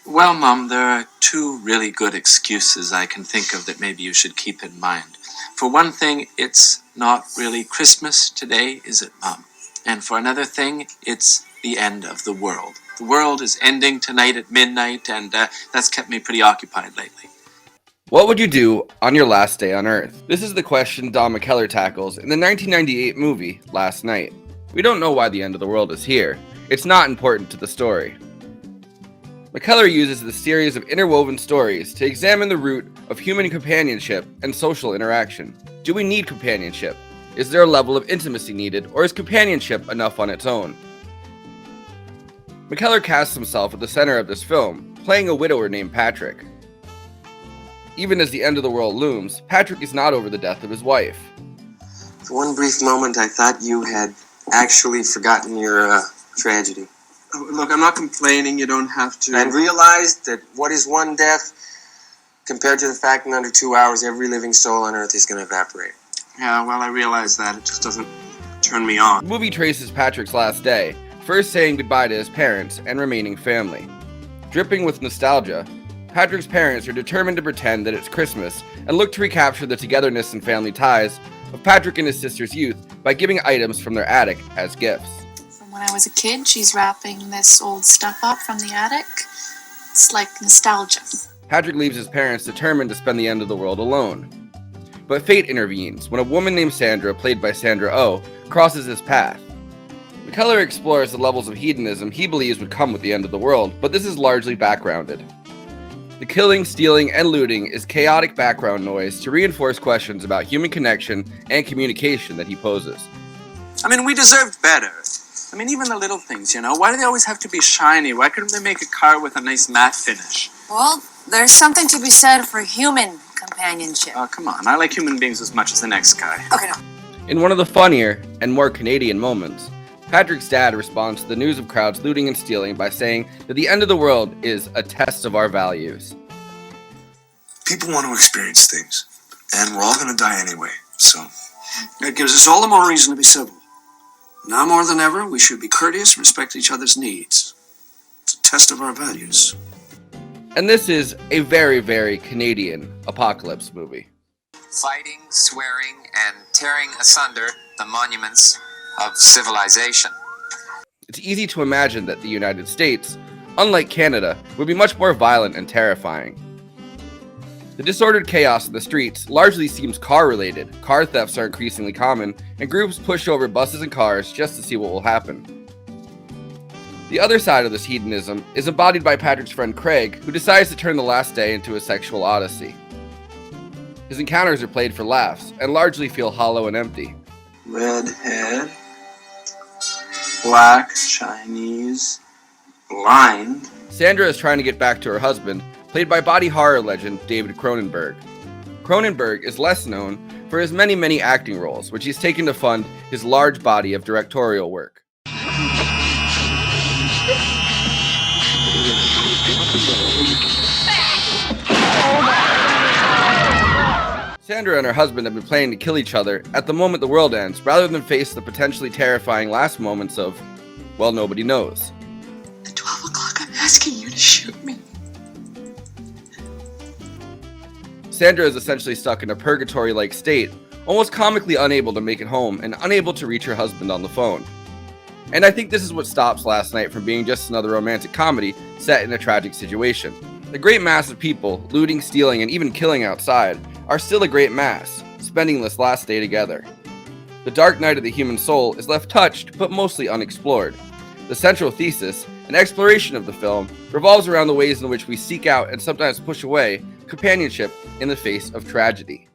Well, Mom, there are two really good excuses I can think of that maybe you should keep in mind. For one thing, it's not really Christmas today, is it, Mom? And for another thing, it's the end of the world. The world is ending tonight at midnight, and that's kept me pretty occupied lately. What would you do on your last day on Earth? This is the question Don McKellar tackles in the 1998 movie Last Night. We don't know why the end of the world is here. It's not important to the story. McKellar uses the series of interwoven stories to examine the root of human companionship and social interaction. Do we need companionship? Is there a level of intimacy needed, or is companionship enough on its own? McKellar casts himself at the center of this film, playing a widower named Patrick. Even as the end of the world looms, Patrick is not over the death of his wife. For one brief moment, I thought you had actually forgotten your tragedy. Look, I'm not complaining, you don't have to. And realized that what is one death compared to the fact in under 2 hours every living soul on Earth is going to evaporate. Yeah, well, I realize that. It just doesn't turn me on. The movie traces Patrick's last day, first saying goodbye to his parents and remaining family. Dripping with nostalgia, Patrick's parents are determined to pretend that it's Christmas and look to recapture the togetherness and family ties of Patrick and his sister's youth by giving items from their attic as gifts. From when I was a kid, she's wrapping this old stuff up from the attic. It's like nostalgia. Patrick leaves his parents determined to spend the end of the world alone. But fate intervenes when a woman named Sandra, played by Sandra Oh, crosses his path. McKellar explores the levels of hedonism he believes would come with the end of the world, but this is largely backgrounded. The killing, stealing, and looting is chaotic background noise to reinforce questions about human connection and communication that he poses. I mean, we deserved better. I mean, even the little things, you know? Why do they always have to be shiny? Why couldn't they make a car with a nice matte finish? Well, there's something to be said for human companionship. Oh, come on. I like human beings as much as the next guy. Okay, no. In one of the funnier and more Canadian moments, Patrick's dad responds to the news of crowds looting and stealing by saying that the end of the world is a test of our values. People want to experience things, and we're all going to die anyway, so... That gives us all the more reason to be civil. Now more than ever, we should be courteous and respect each other's needs. It's a test of our values. And this is a very, very Canadian apocalypse movie. Fighting, swearing, and tearing asunder the monuments of civilization. It's easy to imagine that the United States, unlike Canada, would be much more violent and terrifying. The disordered chaos in the streets largely seems car-related. Car thefts are increasingly common, and groups push over buses and cars just to see what will happen. The other side of this hedonism is embodied by Patrick's friend Craig, who decides to turn the last day into a sexual odyssey. His encounters are played for laughs, and largely feel hollow and empty. Redhead, black, Chinese, blind. Sandra is trying to get back to her husband, played by body horror legend David Cronenberg. Cronenberg is less known for his many acting roles, which he's taken to fund his large body of directorial work. Sandra and her husband have been planning to kill each other at the moment the world ends, rather than face the potentially terrifying last moments of, well, nobody knows. At 12 o'clock, I'm asking you to shoot me. Sandra is essentially stuck in a purgatory-like state, almost comically unable to make it home and unable to reach her husband on the phone. And I think this is what stops Last Night from being just another romantic comedy set in a tragic situation. The great mass of people, looting, stealing, and even killing outside, are still a great mass, spending this last day together. The dark night of the human soul is left touched, but mostly unexplored. The central thesis, an exploration of the film, revolves around the ways in which we seek out and sometimes push away companionship in the face of tragedy.